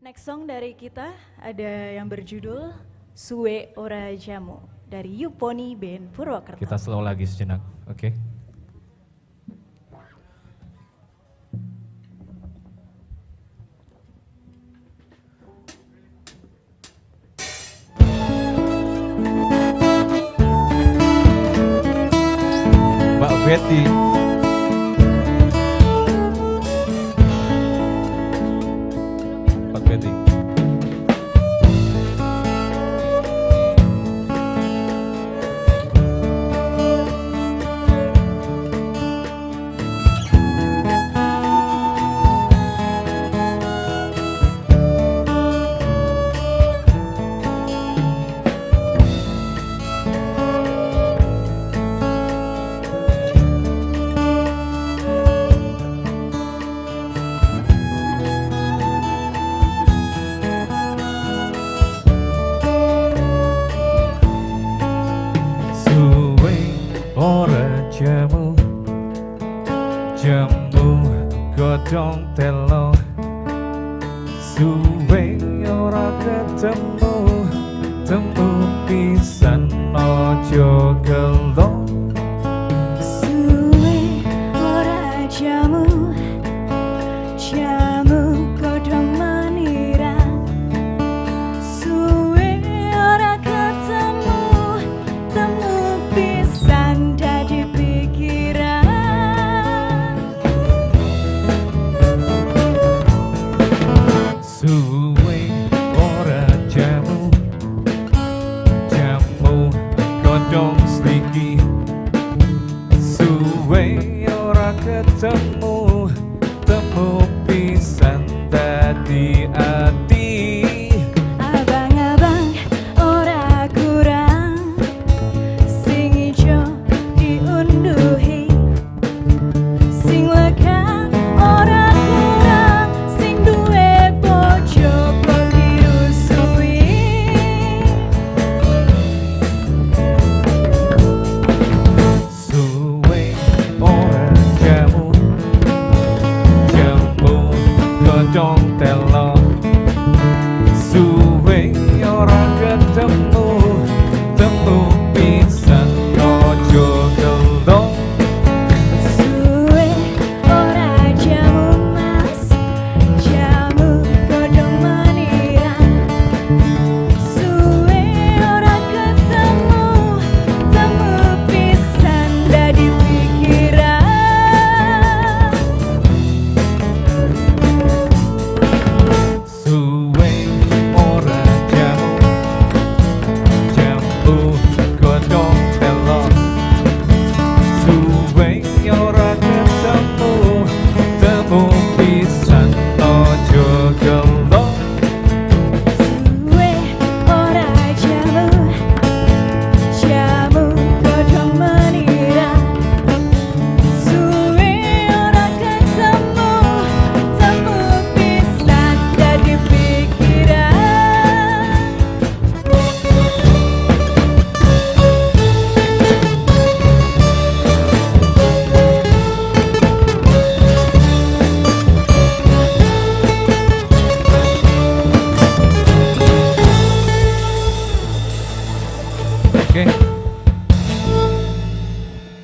Next song dari kita ada yang berjudul Suwe Ora Jamu dari Yuponi Band Purwokerto. Kita slow lagi sejenak, oke? Mbak Betty. Mbak Betty. Jamu, jamu godhong telo, suwe ora ketemu, temu pisan ojo gelo. Suwe ora jamu, jamu godhong menira, suwe ora ketemu, temu pisan dadi pikiran. Suwe ora jamu, jamu godhong sliki, suwe ora ketemu, temu pisan dadi ati. Abang-abang ora kurang, sing ijo diunduhi, sing lekan ora kurang, sing duwe bojo kok dirusui. Suwe ora jamu, jamu godhong telo, suwe ora ketemu, temu pisan ojo gelo. Suwe ora jamu mas, jamu godhong menira, suwe ora ketemu, temu pisan dadi pikiran. Suwe ora jamu, jamu godhong telo, suwe ora ketemu, temu pisan ojo gelo. Suwe ora jamu, jamu godhong menira, suwe ora ketemu, temu pisan dadi pikiran. Oke.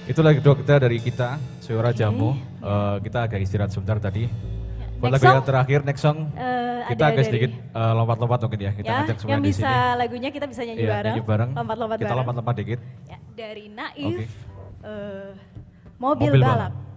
Itu lagi kedua kita dari kita, Suara Jamu. Kita agak istirahat sebentar tadi. Buat Next lagu yang song, terakhir, next song, kita ada agak dari- sedikit lompat-lompat mungkin ya. Kita ya, ngajak semua yang di bisa sini. lagunya kita bisa nyanyi Iya, bareng, nyanyi bareng. lompat-lompat Kita bareng. lompat-lompat dikit. Ya, dari Naif, Oke. Mobil Mobil Balap. Balap.